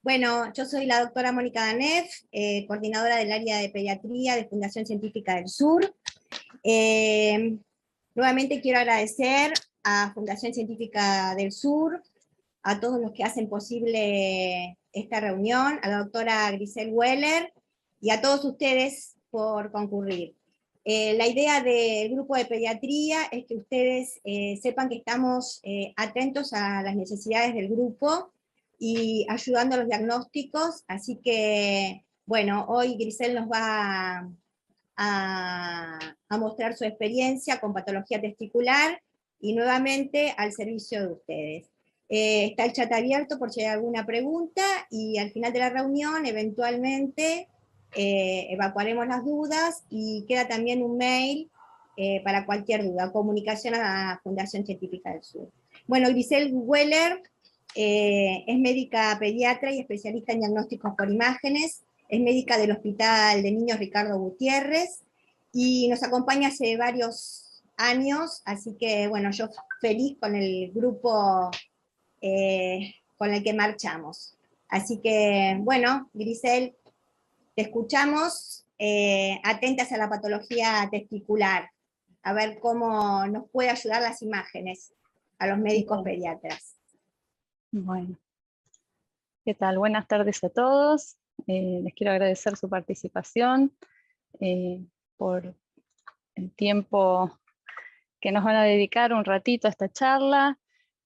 Bueno, yo soy la doctora Mónica Danef, coordinadora del área de pediatría de Fundación Científica del Sur. Nuevamente quiero agradecer a Fundación Científica del Sur, a todos los que hacen posible esta reunión, a la doctora Grisel Weller y a todos ustedes por concurrir. La idea del grupo de pediatría es que ustedes sepan que estamos atentos a las necesidades del grupo y ayudando a los diagnósticos, así que, bueno, hoy Grisel nos va a mostrar su experiencia con patología testicular y nuevamente al servicio de ustedes. Está el chat abierto por si hay alguna pregunta y al final de la reunión eventualmente evacuaremos las dudas y queda también un mail para cualquier duda, comunicación a la Fundación Científica del Sur. Bueno, Grisel Weller es médica pediatra y especialista en diagnósticos por imágenes, es médica del Hospital de Niños Ricardo Gutiérrez y nos acompaña hace varios años, así que bueno, yo feliz con el grupo con el que marchamos. Así que bueno, Grisel, te escuchamos, atentas a la patología testicular, a ver cómo nos puede ayudar las imágenes a los médicos pediatras. Bueno, ¿qué tal? Buenas tardes a todos. Les quiero agradecer su participación, por el tiempo que nos van a dedicar un ratito a esta charla.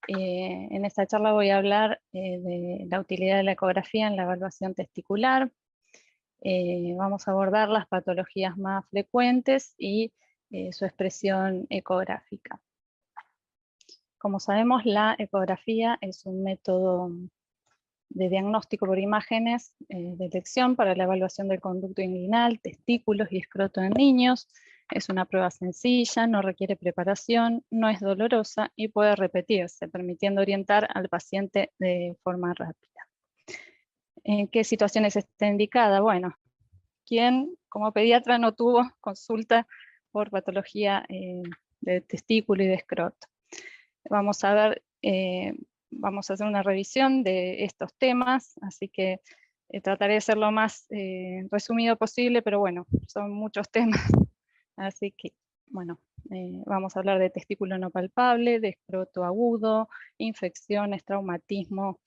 En esta charla voy a hablar de la utilidad de la ecografía en la evaluación testicular. Vamos a abordar las patologías más frecuentes y su expresión ecográfica. Como sabemos, la ecografía es un método de diagnóstico por imágenes, detección para la evaluación del conducto inguinal, testículos y escroto en niños. Es una prueba sencilla, no requiere preparación, no es dolorosa y puede repetirse, permitiendo orientar al paciente de forma rápida. ¿En qué situaciones está indicada? Bueno, ¿quién como pediatra no tuvo consulta por patología de testículo y de escroto? Vamos a ver, vamos a hacer una revisión de estos temas, así que trataré de ser lo más resumido posible, pero bueno, son muchos temas, así que bueno, vamos a hablar de testículo no palpable, de escroto agudo, infecciones, traumatismo,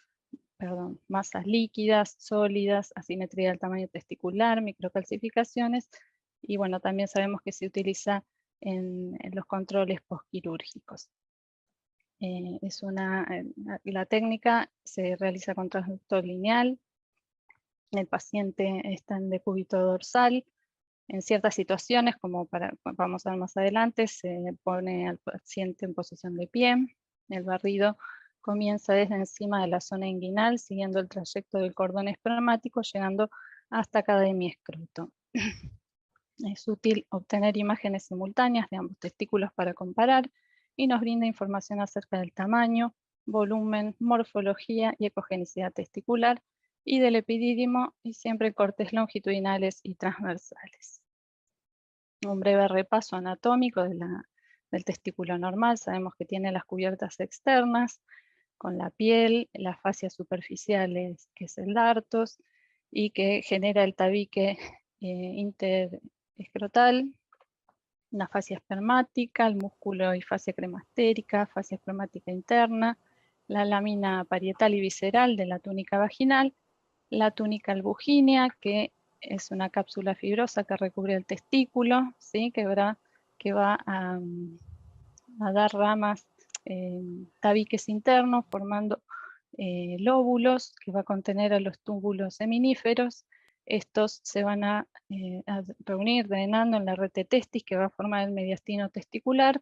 perdón, masas líquidas, sólidas, asimetría del tamaño testicular, microcalcificaciones, y bueno, también sabemos que se utiliza en los controles postquirúrgicos. La técnica se realiza con transductor lineal, el paciente está en decúbito dorsal, en ciertas situaciones, como vamos a ver más adelante, se pone al paciente en posición de pie, el barrido comienza desde encima de la zona inguinal, siguiendo el trayecto del cordón espermático, llegando hasta cada hemiescroto. Es útil obtener imágenes simultáneas de ambos testículos para comparar, y nos brinda información acerca del tamaño, volumen, morfología y ecogenicidad testicular, y del epidídimo, y siempre cortes longitudinales y transversales. Un breve repaso anatómico del testículo normal. Sabemos que tiene las cubiertas externas, con la piel, las fascias superficiales, que es el dartos, y que genera el tabique interescrotal, una fascia espermática, el músculo y fascia cremastérica, fascia espermática interna, la lámina parietal y visceral de la túnica vaginal, la túnica albugínea, que es una cápsula fibrosa que recubre el testículo, ¿sí? que va a dar ramas, tabiques internos, formando lóbulos, que va a contener a los túbulos seminíferos. Estos se van a reunir drenando en la red de testis, que va a formar el mediastino testicular.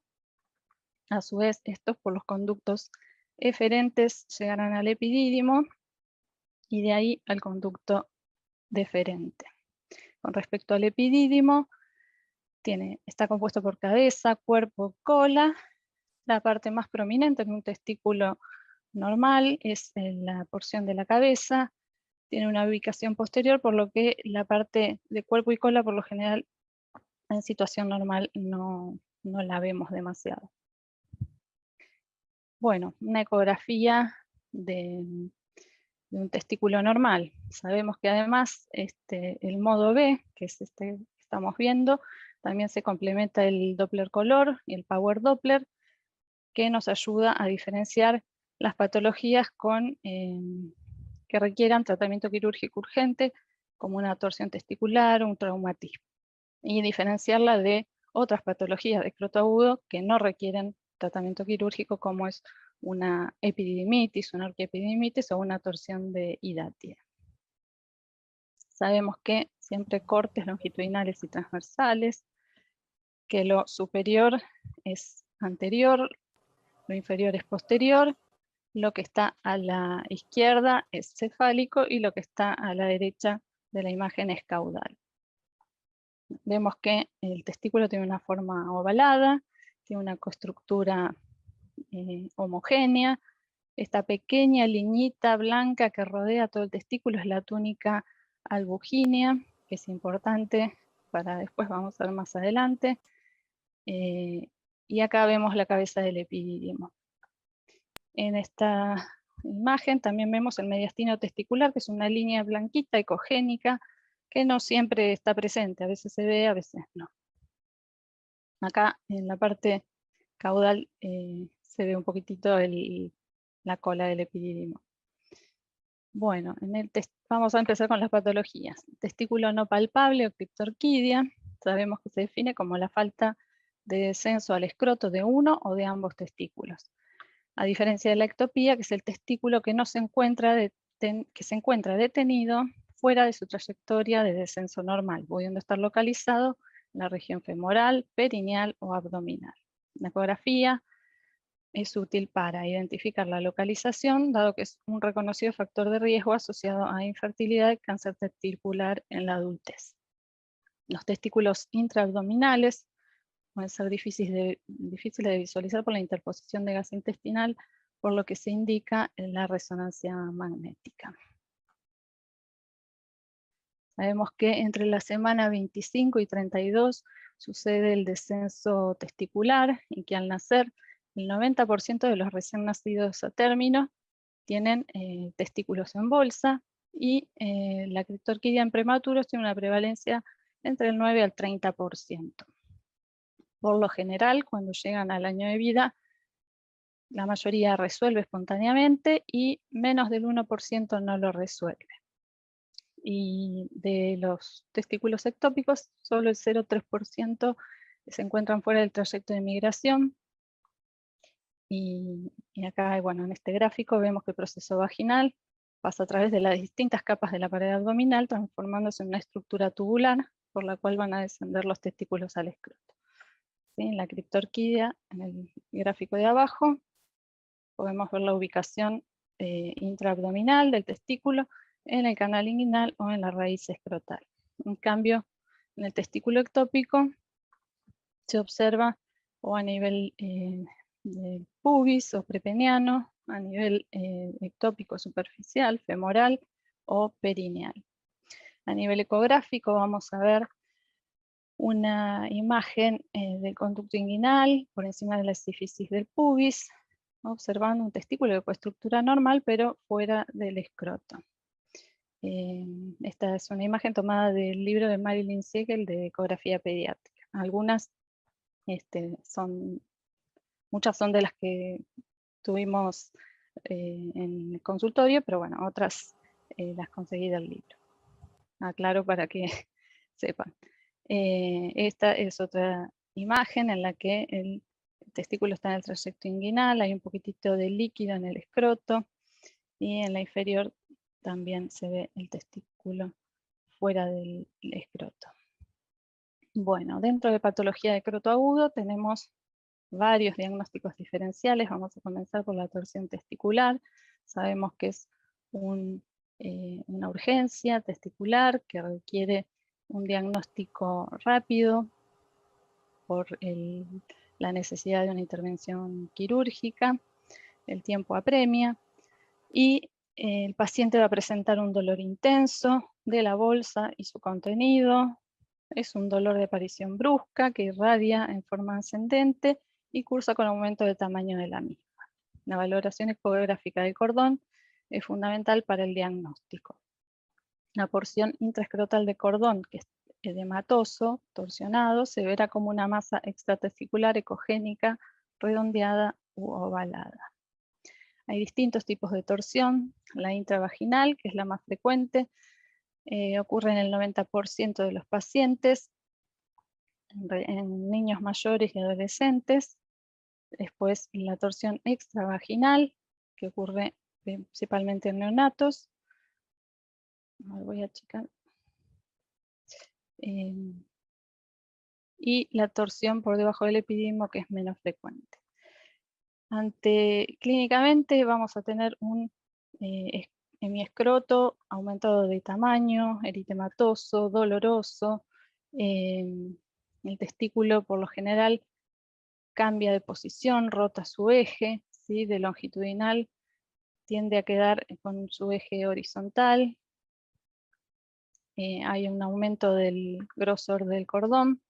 A su vez, estos por los conductos eferentes llegarán al epidídimo y de ahí al conducto deferente. Con respecto al epidídimo, está compuesto por cabeza, cuerpo, cola. La parte más prominente en un testículo normal es la porción de la cabeza. Tiene una ubicación posterior, por lo que la parte de cuerpo y cola, por lo general, en situación normal no la vemos demasiado. Bueno, una ecografía de un testículo normal. Sabemos que además el modo B, que es este que estamos viendo, también se complementa el Doppler color y el Power Doppler, que nos ayuda a diferenciar las patologías que requieran tratamiento quirúrgico urgente, como una torsión testicular o un traumatismo, y diferenciarla de otras patologías de escroto agudo que no requieren tratamiento quirúrgico, como es una epididimitis, una orquiepididimitis o una torsión de hidatia. Sabemos que siempre cortes longitudinales y transversales, que lo superior es anterior, lo inferior es posterior, lo que está a la izquierda es cefálico y lo que está a la derecha de la imagen es caudal. Vemos que el testículo tiene una forma ovalada, tiene una coestructura homogénea. Esta pequeña liñita blanca que rodea todo el testículo es la túnica albugínea, que es importante para después, vamos a ver más adelante. Y acá vemos la cabeza del epidídimo. En esta imagen también vemos el mediastino testicular, que es una línea blanquita ecogénica que no siempre está presente, a veces se ve, a veces no. Acá en la parte caudal se ve un poquitito la cola del epidídimo. Bueno, vamos a empezar con las patologías. Testículo no palpable o criptorquidia, sabemos que se define como la falta de descenso al escroto de uno o de ambos testículos. A diferencia de la ectopía, que es el testículo que se encuentra detenido fuera de su trayectoria de descenso normal, pudiendo estar localizado en la región femoral, perineal o abdominal. La ecografía es útil para identificar la localización, dado que es un reconocido factor de riesgo asociado a infertilidad y cáncer testicular en la adultez. Los testículos intraabdominales pueden ser difíciles de visualizar por la interposición de gas intestinal, por lo que se indica en la resonancia magnética. Sabemos que entre la semana 25 y 32 sucede el descenso testicular y que al nacer el 90% de los recién nacidos a término tienen testículos en bolsa, y la criptorquidia en prematuros tiene una prevalencia entre el 9 al 30%. Por lo general, cuando llegan al año de vida, la mayoría resuelve espontáneamente y menos del 1% no lo resuelve. Y de los testículos ectópicos, solo el 0,3% se encuentran fuera del trayecto de migración. Y acá, bueno, en este gráfico vemos que el proceso vaginal pasa a través de las distintas capas de la pared abdominal, transformándose en una estructura tubular por la cual van a descender los testículos al escroto. ¿Sí? En la criptorquidia, en el gráfico de abajo, podemos ver la ubicación intraabdominal del testículo en el canal inguinal o en la raíz escrotal. En cambio, en el testículo ectópico se observa o a nivel del pubis o prepeniano, a nivel ectópico superficial, femoral o perineal. A nivel ecográfico vamos a ver una imagen del conducto inguinal por encima de la epífisis del pubis, observando un testículo de coestructura normal, pero fuera del escroto. Esta es una imagen tomada del libro de Marilyn Siegel de ecografía pediátrica. Algunas muchas son de las que tuvimos en el consultorio, pero bueno, otras las conseguí del libro. Aclaro para que sepan. Esta es otra imagen en la que el testículo está en el trayecto inguinal, hay un poquitito de líquido en el escroto, y en la inferior también se ve el testículo fuera del escroto. Bueno, dentro de patología de escroto agudo tenemos varios diagnósticos diferenciales. Vamos a comenzar por la torsión testicular. Sabemos que es una urgencia testicular que requiere un diagnóstico rápido por la necesidad de una intervención quirúrgica. El tiempo apremia y el paciente va a presentar un dolor intenso de la bolsa y su contenido. Es un dolor de aparición brusca que irradia en forma ascendente y cursa con aumento del tamaño de la misma. La valoración ecográfica del cordón es fundamental para el diagnóstico. La porción intraescrotal de cordón, que es edematoso, torsionado, se verá como una masa extratesticular ecogénica, redondeada u ovalada. Hay distintos tipos de torsión. La intravaginal, que es la más frecuente, ocurre en el 90% de los pacientes, en niños mayores y adolescentes. Después la torsión extravaginal, que ocurre principalmente en neonatos. Voy a checar. Y la torsión por debajo del epididimo, que es menos frecuente. Clínicamente vamos a tener un hemiescroto aumentado de tamaño, eritematoso, doloroso. El testículo por lo general cambia de posición, rota su eje, ¿sí? De longitudinal tiende a quedar con su eje horizontal. Hay un aumento del grosor del cordón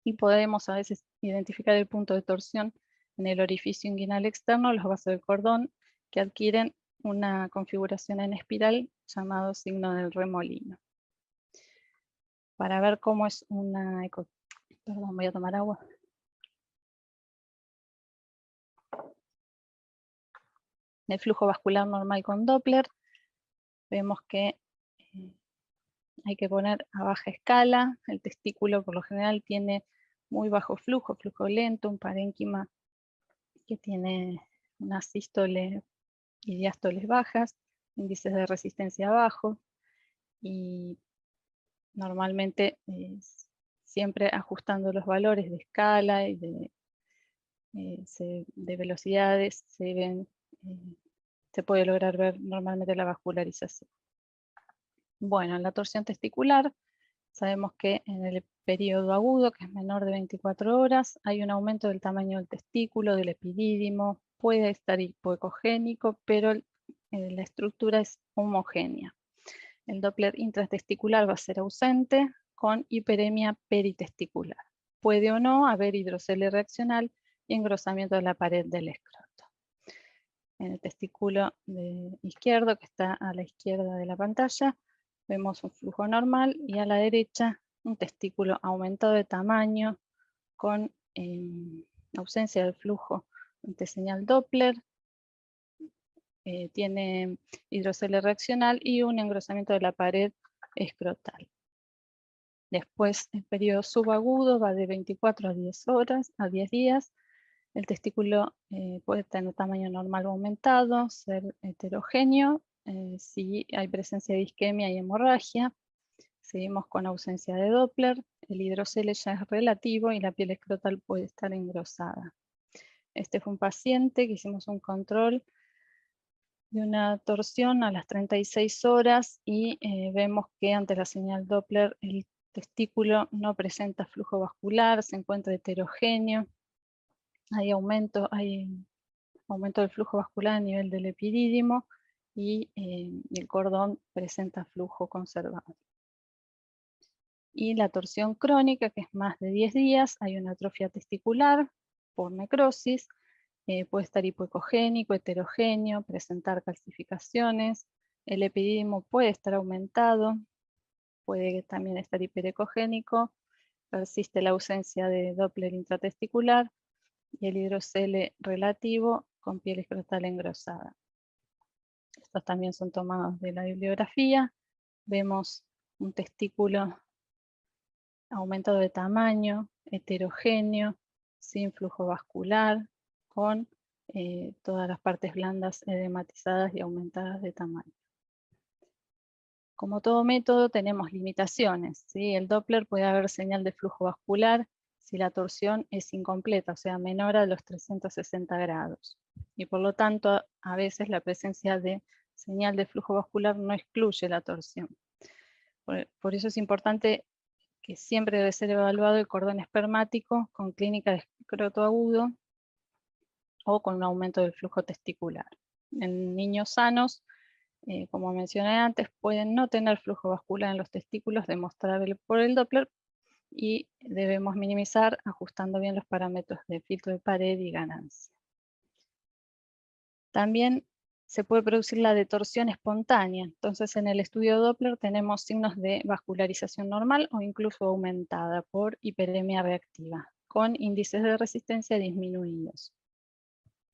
y podemos a veces identificar el punto de torsión en el orificio inguinal externo, los vasos del cordón, que adquieren una configuración en espiral llamado signo del remolino. Para ver cómo es una Perdón, voy a tomar agua. El flujo vascular normal con Doppler, vemos que hay que poner a baja escala. El testículo por lo general tiene muy bajo flujo lento, un parénquima que tiene una sístole y diástoles bajas, índices de resistencia bajos, y normalmente siempre ajustando los valores de escala y de velocidades se puede lograr ver normalmente la vascularización. Bueno, en la torsión testicular sabemos que en el periodo agudo, que es menor de 24 horas, hay un aumento del tamaño del testículo, del epidídimo, puede estar hipoecogénico, pero la estructura es homogénea. El Doppler intratesticular va a ser ausente con hiperemia peritesticular. Puede o no haber hidrocele reaccional y engrosamiento de la pared del escroto. En el testículo izquierdo, que está a la izquierda de la pantalla, vemos un flujo normal y a la derecha un testículo aumentado de tamaño con ausencia del flujo ante señal Doppler. Tiene hidrocele reaccional y un engrosamiento de la pared escrotal. Después, el periodo subagudo va de 24 a 10 horas, a 10 días. El testículo puede tener tamaño normal o aumentado, ser heterogéneo, si hay presencia de isquemia y hemorragia. Seguimos con ausencia de Doppler, el hidrocele ya es relativo y la piel escrotal puede estar engrosada. Este fue un paciente que hicimos un control de una torsión a las 36 horas y vemos que ante la señal Doppler el testículo no presenta flujo vascular, se encuentra heterogéneo, hay aumento del flujo vascular a nivel del epidídimo y el cordón presenta flujo conservado. Y la torsión crónica, que es más de 10 días, hay una atrofia testicular por necrosis, puede estar hipoecogénico, heterogéneo, presentar calcificaciones, el epidídimo puede estar aumentado, puede también estar hiperecogénico, persiste la ausencia de Doppler intratesticular y el hidrocele relativo con piel escrotal engrosada. Estos también son tomados de la bibliografía. Vemos un testículo aumentado de tamaño, heterogéneo, sin flujo vascular, con todas las partes blandas edematizadas y aumentadas de tamaño. Como todo método tenemos limitaciones, ¿sí? El Doppler puede haber señal de flujo vascular si la torsión es incompleta, o sea, menor a los 360 grados. Y por lo tanto, a veces la presencia de señal de flujo vascular no excluye la torsión. Por eso es importante que siempre debe ser evaluado el cordón espermático con clínica de escroto agudo o con un aumento del flujo testicular. En niños sanos, como mencioné antes, pueden no tener flujo vascular en los testículos demostrable por el Doppler y debemos minimizar ajustando bien los parámetros de filtro de pared y ganancia. También se puede producir la detorsión espontánea. Entonces, en el estudio Doppler tenemos signos de vascularización normal o incluso aumentada por hiperemia reactiva, con índices de resistencia disminuidos.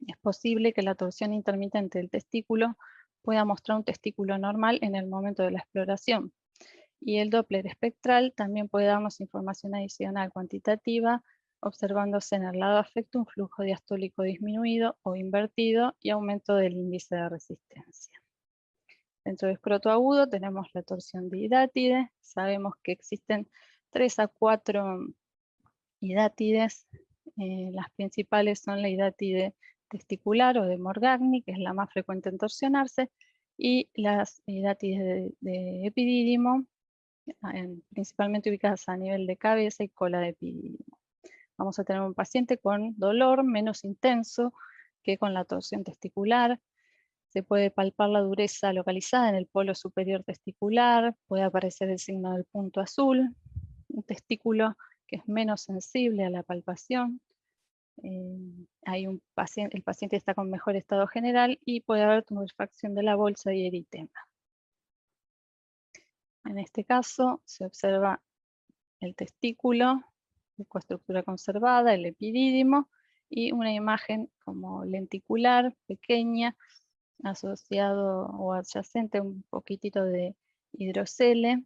Es posible que la torsión intermitente del testículo pueda mostrar un testículo normal en el momento de la exploración. Y el Doppler espectral también puede darnos información adicional cuantitativa, observándose en el lado afecto un flujo diastólico disminuido o invertido y aumento del índice de resistencia. Dentro del escroto agudo tenemos la torsión de hidátide. Sabemos que existen 3 a 4 hidátides. Las principales son la hidátide testicular o de Morgagni, que es la más frecuente en torsionarse, y las hidátides de epidídimo, principalmente ubicadas a nivel de cabeza y cola de epidídimo. Vamos a tener un paciente con dolor menos intenso que con la torsión testicular. Se puede palpar la dureza localizada en el polo superior testicular, puede aparecer el signo del punto azul, un testículo que es menos sensible a la palpación. El paciente está con mejor estado general y puede haber tumefacción de la bolsa y eritema. En este caso se observa el testículo, estructura conservada, el epidídimo y una imagen como lenticular, pequeña, asociado o adyacente a un poquitito de hidrocele.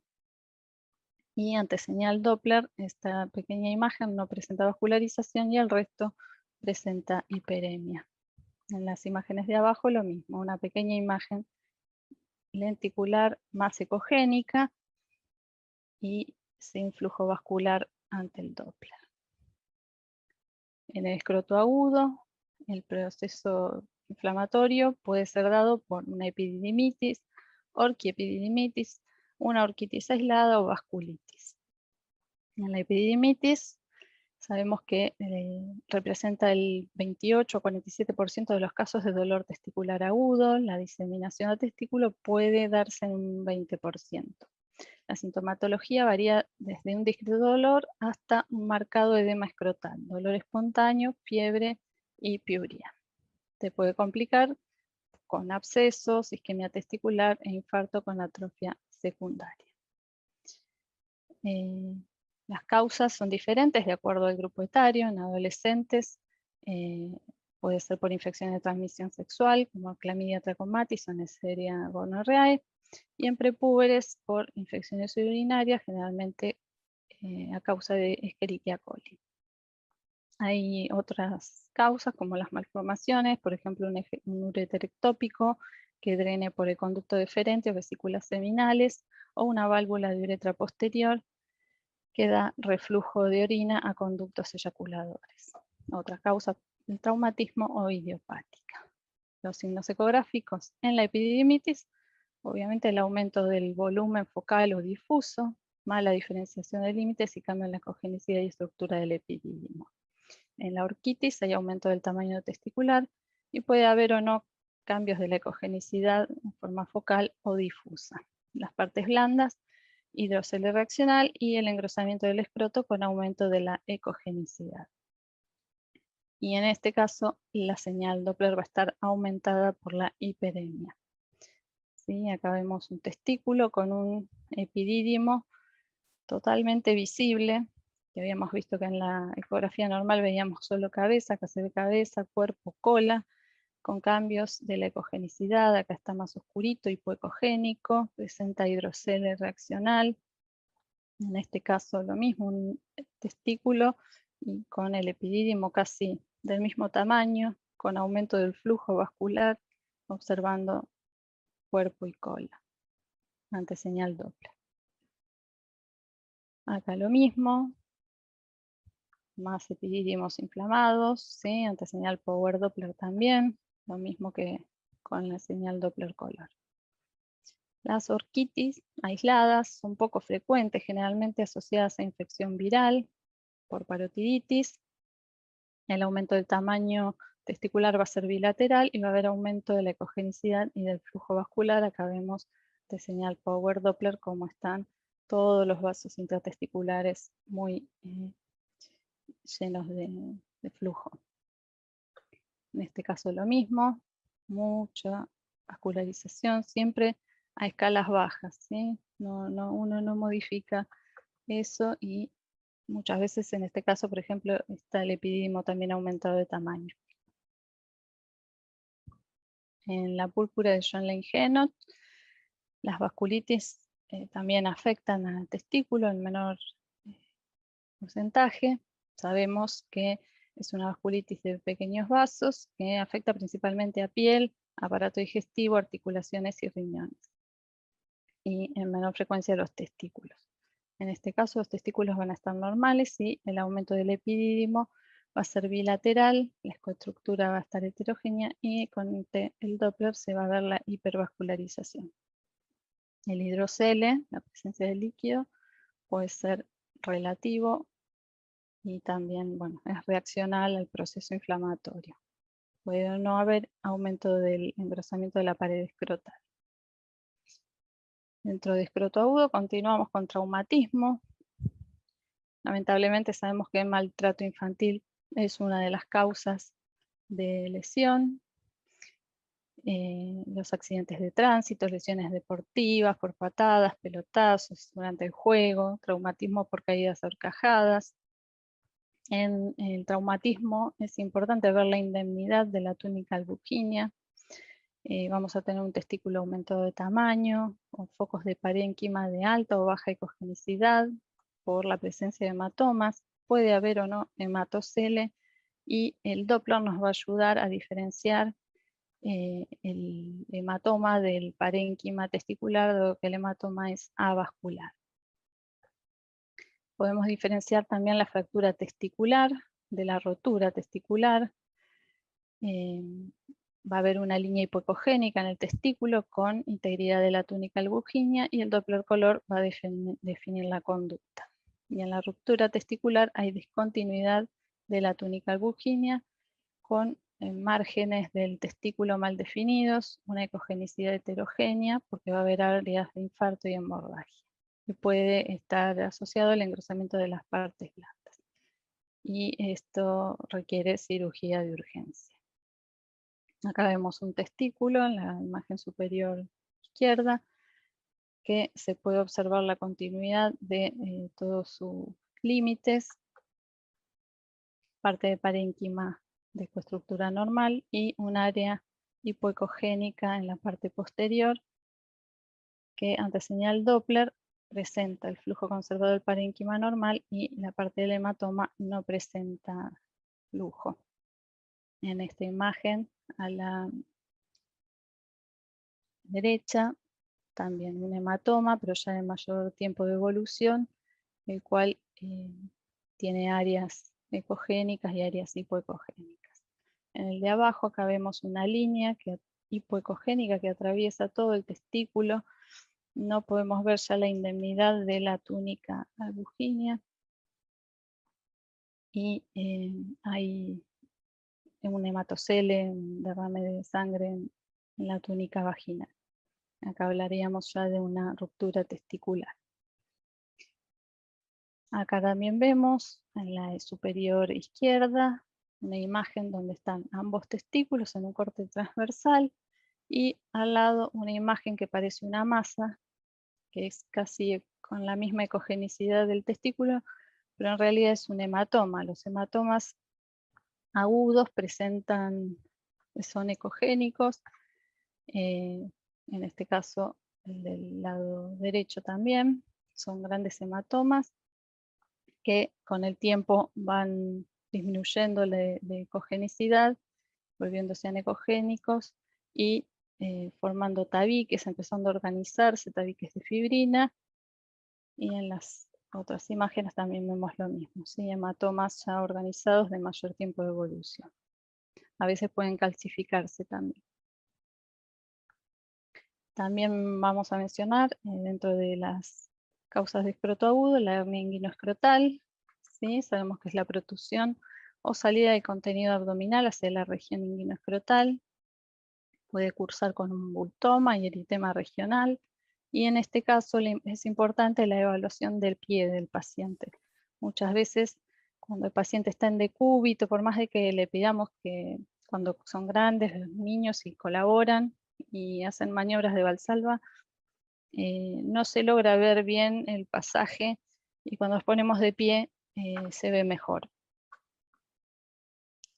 Y ante señal Doppler, esta pequeña imagen no presenta vascularización y el resto presenta hiperemia. En las imágenes de abajo lo mismo, una pequeña imagen lenticular más ecogénica y sin flujo vascular ante el Doppler. En el escroto agudo, el proceso inflamatorio puede ser dado por una epididimitis, orquiepididimitis, una orquitis aislada o vasculitis. En la epididimitis sabemos que representa el 28 o 47% de los casos de dolor testicular agudo. La diseminación de testículo puede darse en un 20%. La sintomatología varía desde un discreto dolor hasta un marcado edema escrotal, dolor espontáneo, fiebre y piuria. Se puede complicar con abscesos, isquemia testicular e infarto con atrofia secundaria. Las causas son diferentes de acuerdo al grupo etario. En adolescentes puede ser por infección de transmisión sexual, como clamidia trachomatis o Neisseria gonorrhoeae, y en prepúberes por infecciones urinarias, generalmente a causa de Escherichia coli. Hay otras causas como las malformaciones, por ejemplo un uréter ectópico que drene por el conducto deferente o vesículas seminales, o una válvula de uretra posterior que da reflujo de orina a conductos eyaculadores. Otra causa, el traumatismo o idiopática. Los signos ecográficos en la epididimitis, obviamente el aumento del volumen focal o difuso, mala diferenciación de límites y cambio en la ecogenicidad y estructura del epidídimo. En la orquitis hay aumento del tamaño testicular y puede haber o no cambios de la ecogenicidad en forma focal o difusa. Las partes blandas, hidrocele reaccional y el engrosamiento del escroto con aumento de la ecogenicidad. Y en este caso la señal Doppler va a estar aumentada por la hiperemia. ¿Sí? Acá vemos un testículo con un epidídimo totalmente visible, que habíamos visto que en la ecografía normal veíamos solo cabeza, acá se ve cabeza, cuerpo, cola, con cambios de la ecogenicidad. Acá está más oscurito, hipoecogénico, presenta hidrocele reaccional. En este caso lo mismo, un testículo y con el epidídimo casi del mismo tamaño, con aumento del flujo vascular, observando cuerpo y cola, ante señal Doppler. Acá lo mismo, más epidídimos inflamados, ¿sí? Ante señal Power Doppler también, lo mismo que con la señal Doppler color. Las orquitis aisladas son poco frecuentes, generalmente asociadas a infección viral por parotiditis. El aumento del tamaño testicular va a ser bilateral y va a haber aumento de la ecogenicidad y del flujo vascular. Acá vemos de señal Power Doppler cómo están todos los vasos intratesticulares muy llenos de flujo. En este caso lo mismo, mucha hipervascularización siempre a escalas bajas, ¿sí? Uno no modifica eso y muchas veces en este caso, por ejemplo, está el epidídimo también aumentado de tamaño. En la púrpura de Schönlein-Genot, las vasculitis también afectan al testículo en menor porcentaje. Sabemos que es una vasculitis de pequeños vasos que afecta principalmente a piel, aparato digestivo, articulaciones y riñones. Y en menor frecuencia los testículos. En este caso los testículos van a estar normales y el aumento del epidídimo va a ser bilateral, la ecoestructura va a estar heterogénea y con el Doppler se va a ver la hipervascularización. El hidrocele, la presencia de líquido, puede ser relativo y también, bueno, es reaccional al proceso inflamatorio. Puede no haber aumento del engrosamiento de la pared escrotal. Dentro de escroto agudo continuamos con traumatismo. Lamentablemente sabemos que el maltrato infantil es una de las causas de lesión. Los accidentes de tránsito, lesiones deportivas por patadas, pelotazos durante el juego, traumatismo por caídas a horcajadas. En el traumatismo es importante ver la indemnidad de la túnica albuquínea. Vamos a tener un testículo aumentado de tamaño, o focos de parénquima de alta o baja ecogenicidad por la presencia de hematomas. Puede haber o no hematocele y el Doppler nos va a ayudar a diferenciar el hematoma del parénquima testicular, dado que el hematoma es avascular. Podemos diferenciar también la fractura testicular de la rotura testicular. Va a haber una línea hipoecogénica en el testículo con integridad de la túnica albuquínea y el Doppler color va a definir la conducta. Y en la ruptura testicular hay discontinuidad de la túnica albuquínea con márgenes del testículo mal definidos, una ecogenicidad heterogénea porque va a haber áreas de infarto y hemorragia. Y puede estar asociado al engrosamiento de las partes blandas. Y esto requiere cirugía de urgencia. Acá vemos un testículo en la imagen superior izquierda, que se puede observar la continuidad de todos sus límites, parte de parénquima de ecoestructura normal y un área hipoecogénica en la parte posterior, que ante señal Doppler presenta el flujo conservado del parénquima normal y la parte del hematoma no presenta flujo. En esta imagen a la derecha también un hematoma, pero ya de mayor tiempo de evolución, el cual tiene áreas ecogénicas y áreas hipoecogénicas. En el de abajo acá vemos una línea hipoecogénica que atraviesa todo el testículo. No podemos ver ya la indemnidad de la túnica albuquínea y hay un hematocele, un derrame de sangre en la túnica vaginal. Acá hablaríamos ya de una ruptura testicular. Acá también vemos en la superior izquierda una imagen donde están ambos testículos en un corte transversal y al lado una imagen que parece una masa, que es casi con la misma ecogenicidad del testículo, pero en realidad es un hematoma. Los hematomas agudos son ecogénicos, en este caso el del lado derecho también, son grandes hematomas que con el tiempo van disminuyendo de ecogenicidad, volviéndose anecogénicos y formando tabiques, empezando a organizarse, tabiques de fibrina. Y en las otras imágenes también vemos lo mismo, ¿sí? Hematomas ya organizados de mayor tiempo de evolución. A veces pueden calcificarse también. También vamos a mencionar dentro de las causas de escroto agudo la hernia inguinoescrotal. ¿Sí? Sabemos que es la protrusión o salida de contenido abdominal hacia la región inguinoescrotal. Puede cursar con un bultoma y eritema regional. Y en este caso es importante la evaluación del pie del paciente. Muchas veces cuando el paciente está en decúbito, por más de que le pidamos que cuando son grandes los niños y colaboran, y hacen maniobras de valsalva, no se logra ver bien el pasaje y cuando nos ponemos de pie se ve mejor.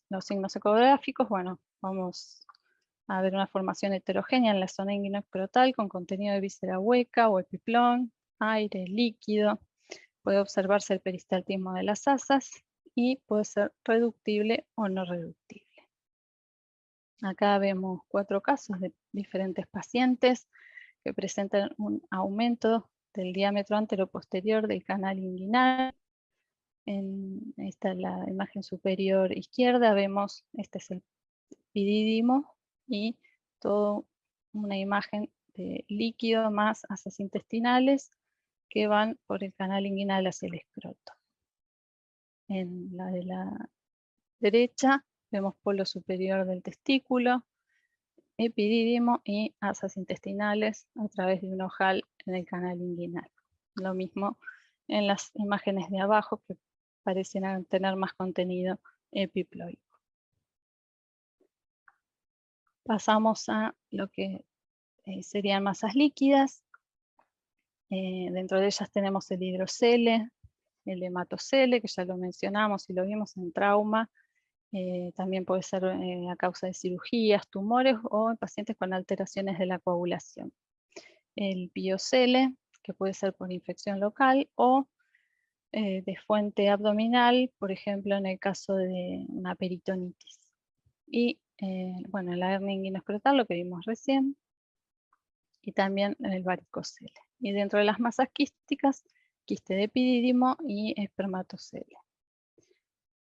Los signos ecográficos, bueno, vamos a ver una formación heterogénea en la zona inguinoescrotal con contenido de víscera hueca o epiplón, aire, líquido. Puede observarse el peristaltismo de las asas y puede ser reductible o no reductible. Acá vemos 4 casos de diferentes pacientes que presentan un aumento del diámetro anteroposterior del canal inguinal. Esta es la imagen superior izquierda, vemos, este es el epidídimo y toda una imagen de líquido más asas intestinales que van por el canal inguinal hacia el escroto. En la de la derecha vemos polo superior del testículo, epidídimo y asas intestinales a través de un ojal en el canal inguinal. Lo mismo en las imágenes de abajo que parecen tener más contenido epiploico. Pasamos a lo que serían masas líquidas. Dentro de ellas tenemos el hidrocele, el hematocele, que ya lo mencionamos y lo vimos en trauma. También puede ser a causa de cirugías, tumores o en pacientes con alteraciones de la coagulación. El piocele, que puede ser por infección local o de fuente abdominal, por ejemplo en el caso de una peritonitis. Y bueno, la hernia inguinoescrotal, lo que vimos recién, y también el varicocele. Y dentro de las masas quísticas, quiste de epidídimo y espermatocele.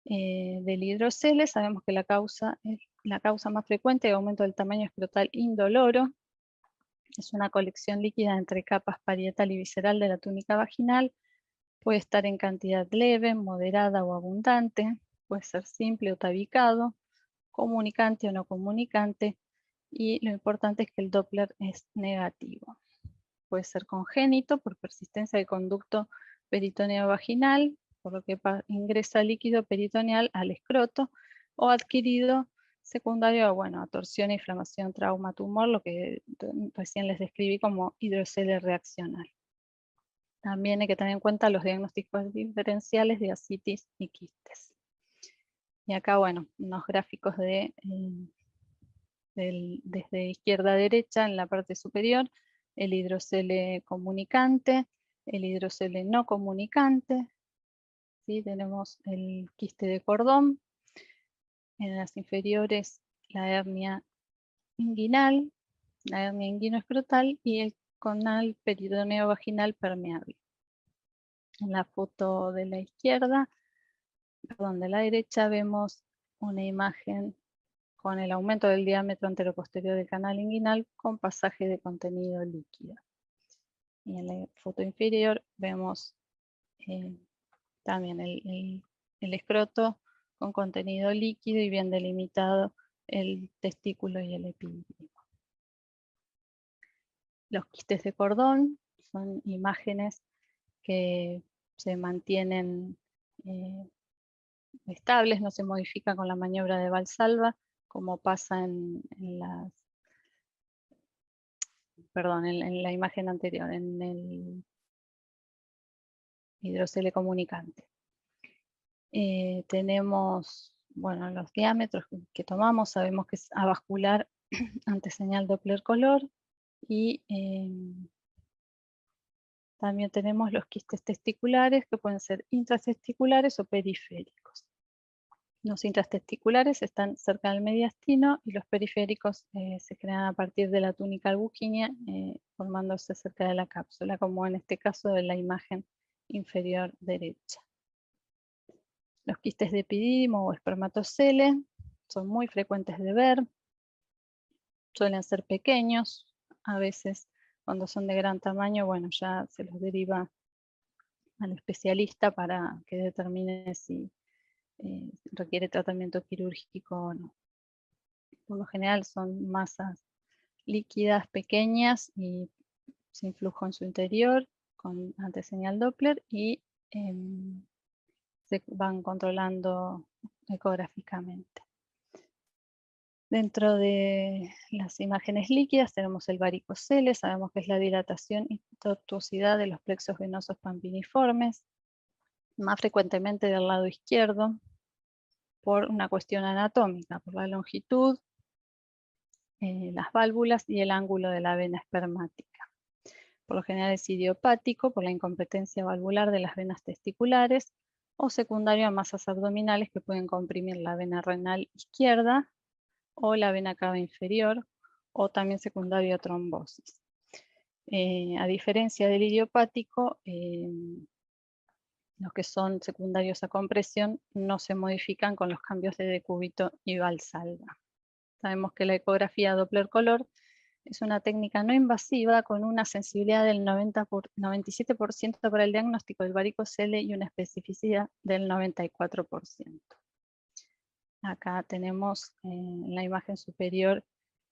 Del hidrocele sabemos que la causa más frecuente de aumento del tamaño escrotal indoloro. Es una colección líquida entre capas parietal y visceral de la túnica vaginal. Puede estar en cantidad leve, moderada o abundante. Puede ser simple o tabicado, comunicante o no comunicante. Y lo importante es que el Doppler es negativo. Puede ser congénito por persistencia del conducto peritoneo vaginal, por lo que ingresa líquido peritoneal al escroto, o adquirido secundario a torsión, inflamación, trauma, tumor, lo que recién les describí como hidrocele reaccional. También hay que tener en cuenta los diagnósticos diferenciales de ascitis y quistes. Y acá, bueno, unos gráficos desde izquierda a derecha en la parte superior, el hidrocele comunicante, el hidrocele no comunicante. ¿Sí? Tenemos el quiste de cordón, en las inferiores la hernia inguinal, la hernia inguinoescrotal y el canal peritoneo vaginal permeable. En la foto de la izquierda, perdón, de la derecha vemos una imagen con el aumento del diámetro anteroposterior del canal inguinal con pasaje de contenido líquido. Y en la foto inferior vemos también el escroto con contenido líquido y bien delimitado el testículo y el epidídimo. Los quistes de cordón son imágenes que se mantienen estables, no se modifican con la maniobra de Valsalva, como pasa en la imagen anterior, en el hidrocele comunicante. Tenemos, bueno, los diámetros que tomamos, sabemos que es avascular ante señal Doppler color y también tenemos los quistes testiculares que pueden ser intratesticulares o periféricos. Los intratesticulares están cerca del mediastino y los periféricos se crean a partir de la túnica albuginea formándose cerca de la cápsula, como en este caso de la imagen inferior derecha. Los quistes de epidídimo o espermatocele son muy frecuentes de ver, suelen ser pequeños, a veces cuando son de gran tamaño, bueno, ya se los deriva al especialista para que determine si requiere tratamiento quirúrgico o no. Por lo general son masas líquidas pequeñas y sin flujo en su interior, con anteseñal Doppler y se van controlando ecográficamente. Dentro de las imágenes líquidas tenemos el varicocele, sabemos que es la dilatación y tortuosidad de los plexos venosos pampiniformes, más frecuentemente del lado izquierdo, por una cuestión anatómica, por la longitud, las válvulas y el ángulo de la vena espermática. Por lo general es idiopático por la incompetencia valvular de las venas testiculares o secundario a masas abdominales que pueden comprimir la vena renal izquierda o la vena cava inferior, o también secundario a trombosis. A diferencia del idiopático, los que son secundarios a compresión no se modifican con los cambios de decúbito y Valsalva. Sabemos que la ecografía Doppler color es una técnica no invasiva con una sensibilidad del 97% para el diagnóstico del varicocele y una especificidad del 94%. Acá tenemos en la imagen superior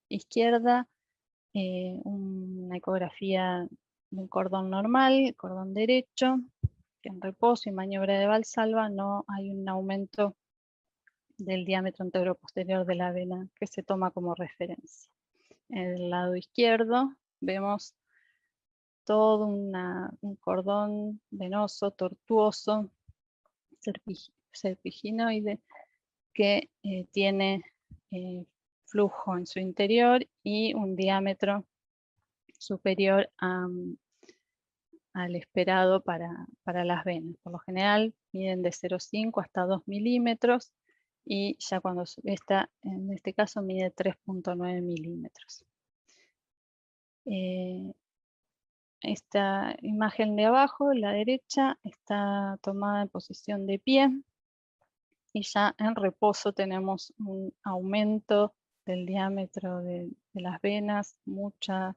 izquierda una ecografía de un cordón normal, cordón derecho, que en reposo y maniobra de Valsalva no hay un aumento del diámetro anteroposterior de la vena que se toma como referencia. En el lado izquierdo vemos todo un cordón venoso, tortuoso, serpiginoide, que tiene flujo en su interior y un diámetro superior al esperado para las venas. Por lo general miden de 0,5 hasta 2 milímetros y ya cuando está, en este caso mide 3,9 milímetros. Esta imagen de abajo, la derecha, está tomada en posición de pie y ya en reposo tenemos un aumento del diámetro de las venas, mucha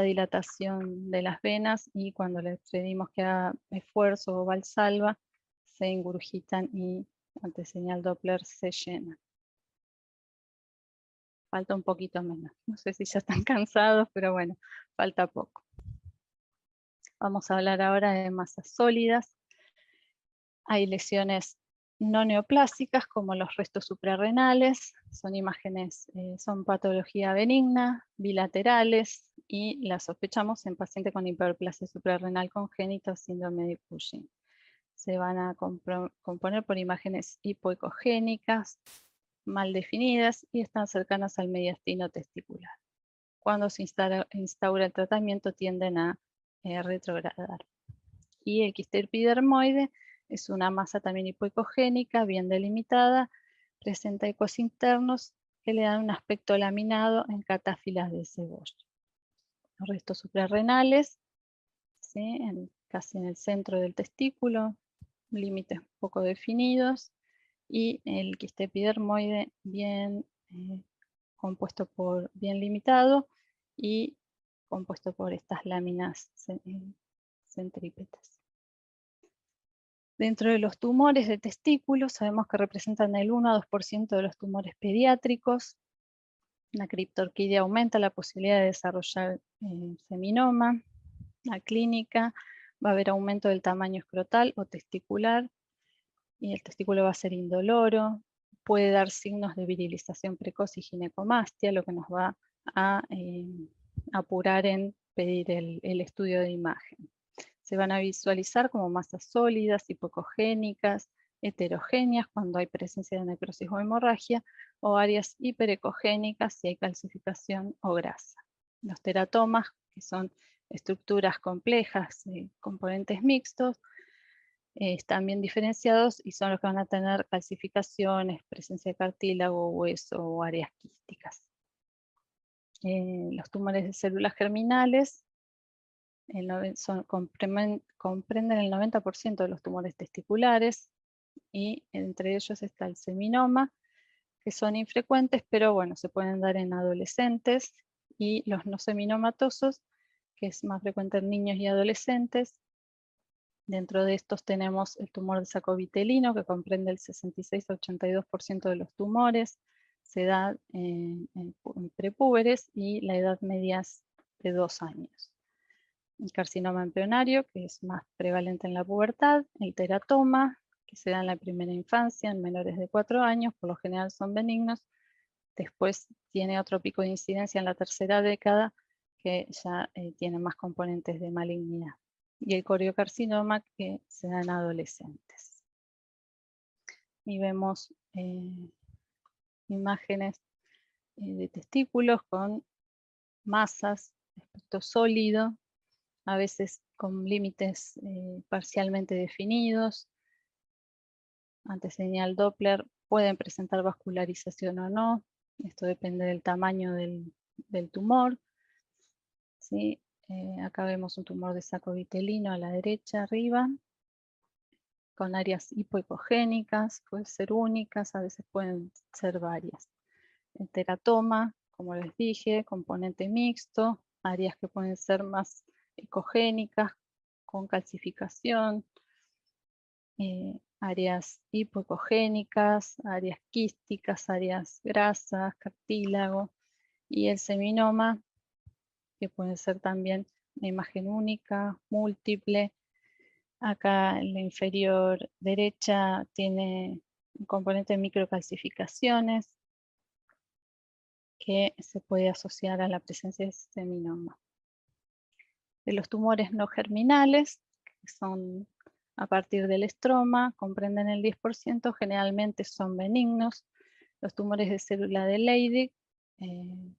dilatación de las venas, y cuando le pedimos que haga esfuerzo o Valsalva, se ingurgitan y ante señal Doppler se llenan. Falta un poquito menos. No sé si ya están cansados, pero bueno, falta poco. Vamos a hablar ahora de masas sólidas. Hay lesiones no neoplásicas como los restos suprarrenales, son imágenes, son patología benigna, bilaterales, y las sospechamos en pacientes con hiperplasia suprarrenal congénita o síndrome de Cushing. Se van a componer por imágenes hipoecogénicas, mal definidas y están cercanas al mediastino testicular. Cuando se instaura el tratamiento tienden a retrogradar. Y el quiste epidermoide es una masa también hipoecogénica, bien delimitada, presenta ecos internos que le dan un aspecto laminado en catáfilas de cebolla. Los restos suprarrenales, ¿sí? Casi en el centro del testículo, límites poco definidos, y el quiste epidermoide bien compuesto por, bien limitado y compuesto por estas láminas centrípetas. Dentro de los tumores de testículos sabemos que representan el 1 a 2% de los tumores pediátricos. La criptorquidia aumenta la posibilidad de desarrollar seminoma. La clínica va a haber aumento del tamaño escrotal o testicular y el testículo va a ser indoloro. Puede dar signos de virilización precoz y ginecomastia, lo que nos va a apurar en pedir el estudio de imagen. Se van a visualizar como masas sólidas, hipocogénicas, heterogéneas cuando hay presencia de necrosis o hemorragia, o áreas hiperecogénicas si hay calcificación o grasa. Los teratomas, que son estructuras complejas, componentes mixtos, están bien diferenciados y son los que van a tener calcificaciones, presencia de cartílago, hueso o áreas quísticas. Los tumores de células germinales comprenden el 90% de los tumores testiculares, y entre ellos está el seminoma, que son infrecuentes, pero bueno, se pueden dar en adolescentes, y los no seminomatosos, que es más frecuente en niños y adolescentes. Dentro de estos tenemos el tumor de saco vitelino, que comprende el 66 a 82% de los tumores, se da en prepúberes y la edad media es de 2 años. El carcinoma embrionario, que es más prevalente en la pubertad, el teratoma, que se da en la primera infancia en menores de 4 años, por lo general son benignos, después tiene otro pico de incidencia en la tercera década que ya tiene más componentes de malignidad. Y el coriocarcinoma que se da en adolescentes. Y vemos imágenes de testículos con masas, aspecto sólido, a veces con límites parcialmente definidos. Ante señal Doppler pueden presentar vascularización o no. Esto depende del tamaño del tumor. ¿Sí? Acá vemos un tumor de saco vitelino a la derecha arriba, con áreas hipoecogénicas, pueden ser únicas, a veces pueden ser varias. El teratoma, como les dije, componente mixto, áreas que pueden ser más ecogénicas, con calcificación, áreas hipoecogénicas, áreas quísticas, áreas grasas, cartílago, y el seminoma, que puede ser también una imagen única, múltiple. Acá en la inferior derecha tiene un componente de microcalcificaciones que se puede asociar a la presencia de seminoma. De los tumores no germinales, que son a partir del estroma, comprenden el 10%, generalmente son benignos. Los tumores de célula de Leydig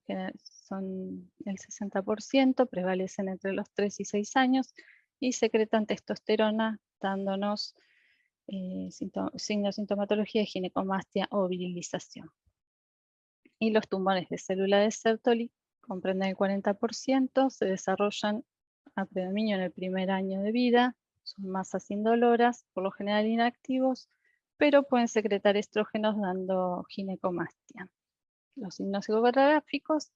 que son el 60%, prevalecen entre los 3 y 6 años y secretan testosterona, dándonos signos de sintomatología de ginecomastia o virilización. Y los tumores de célula de Sertoli comprenden el 40%, se desarrollan a predominio en el primer año de vida, son masas indoloras, por lo general inactivos, pero pueden secretar estrógenos dando ginecomastia. Los signos psicográficos,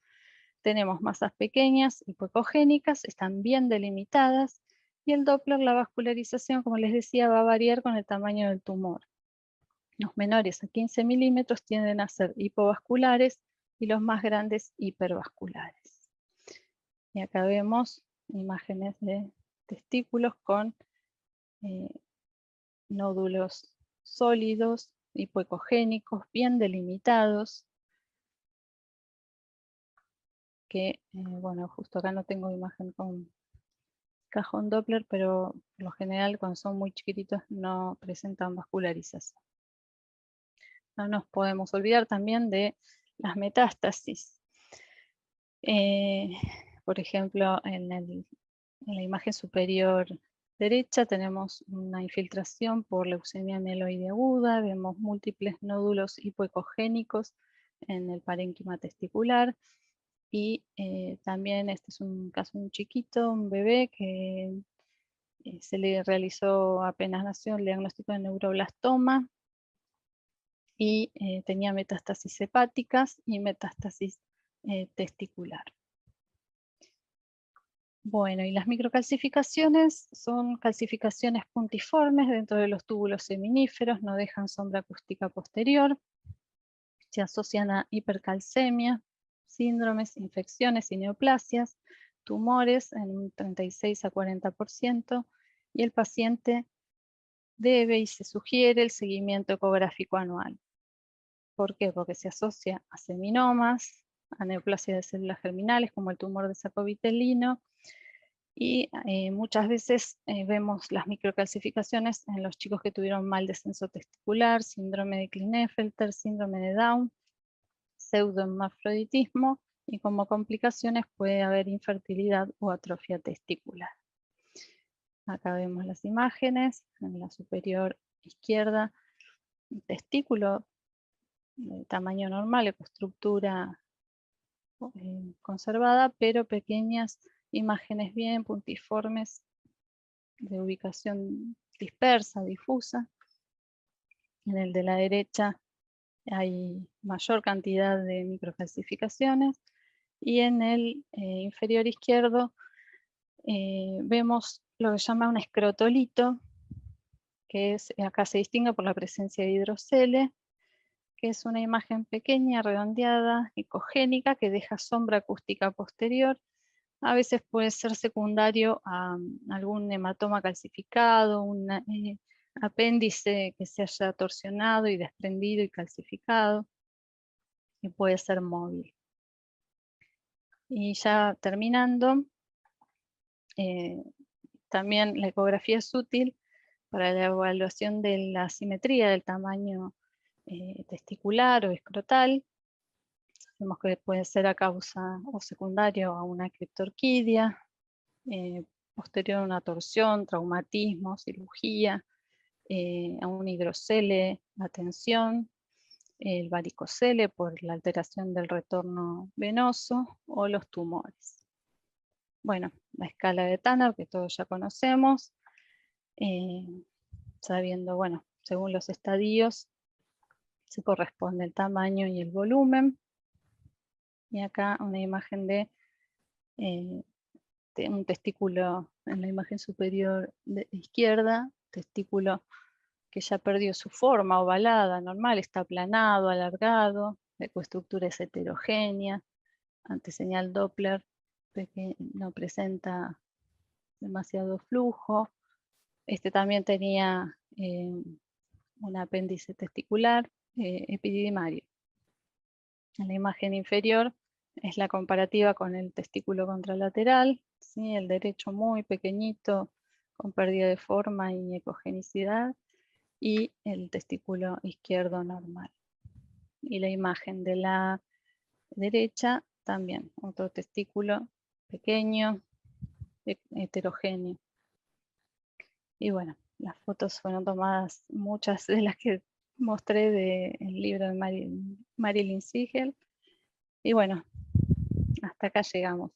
tenemos masas pequeñas, hipoecogénicas, están bien delimitadas, y el Doppler, la vascularización, como les decía, va a variar con el tamaño del tumor. Los menores a 15 milímetros tienden a ser hipovasculares y los más grandes hipervasculares. Y acá vemos imágenes de testículos con nódulos sólidos, hipoecogénicos, bien delimitados, que, bueno, justo acá no tengo imagen con cajón Doppler, pero por lo general cuando son muy chiquititos no presentan vascularización. No nos podemos olvidar también de las metástasis. Por ejemplo, en la imagen superior derecha tenemos una infiltración por leucemia mieloide aguda, vemos múltiples nódulos hipoecogénicos en el parénquima testicular, y también este es un caso muy chiquito, un bebé que se le realizó apenas nació el diagnóstico de neuroblastoma y tenía metástasis hepáticas y metástasis testicular. Bueno, y las microcalcificaciones son calcificaciones puntiformes dentro de los túbulos seminíferos, no dejan sombra acústica posterior, se asocian a hipercalcemia, síndromes, infecciones y neoplasias, tumores en un 36 a 40%, y el paciente debe y se sugiere el seguimiento ecográfico anual. ¿Por qué? Porque se asocia a seminomas, a neoplasia de células germinales como el tumor de saco vitelino, y muchas veces vemos las microcalcificaciones en los chicos que tuvieron mal descenso testicular, síndrome de Klinefelter, síndrome de Down, pseudohermafroditismo, y como complicaciones puede haber infertilidad o atrofia testicular. Acá vemos las imágenes, en la superior izquierda, un testículo de tamaño normal, ecoestructura conservada, pero pequeñas imágenes bien puntiformes de ubicación dispersa, difusa. En el de la derecha hay mayor cantidad de microcalcificaciones, y en el inferior izquierdo vemos lo que se llama un escrotolito, que acá se distingue por la presencia de hidrocele, que es una imagen pequeña, redondeada, ecogénica, que deja sombra acústica posterior. A veces puede ser secundario a algún hematoma calcificado, un apéndice que se haya torsionado y desprendido y calcificado. y puede ser móvil. Y ya terminando, también la ecografía es útil para la evaluación de la simetría del tamaño testicular o escrotal. Vemos que puede ser a causa o secundario a una criptorquidia, posterior a una torsión, traumatismo, cirugía, a un hidrocele, la tensión, el varicocele por la alteración del retorno venoso o los tumores. Bueno, la escala de Tanner que todos ya conocemos, sabiendo, bueno, según los estadios se corresponde el tamaño y el volumen. Y acá una imagen de un testículo en la imagen superior de izquierda, testículo que ya perdió su forma ovalada, normal, está aplanado, alargado, la ecoestructura es heterogénea, ante señal Doppler no presenta demasiado flujo. Este también tenía un apéndice testicular epididymario. En la imagen inferior es la comparativa con el testículo contralateral, ¿sí? El derecho muy pequeñito, con pérdida de forma y ecogenicidad, y el testículo izquierdo normal. Y la imagen de la derecha también, otro testículo pequeño, heterogéneo. Y bueno, las fotos fueron tomadas, muchas de las que mostré del libro de Marilyn Siegel. Y bueno, hasta acá llegamos.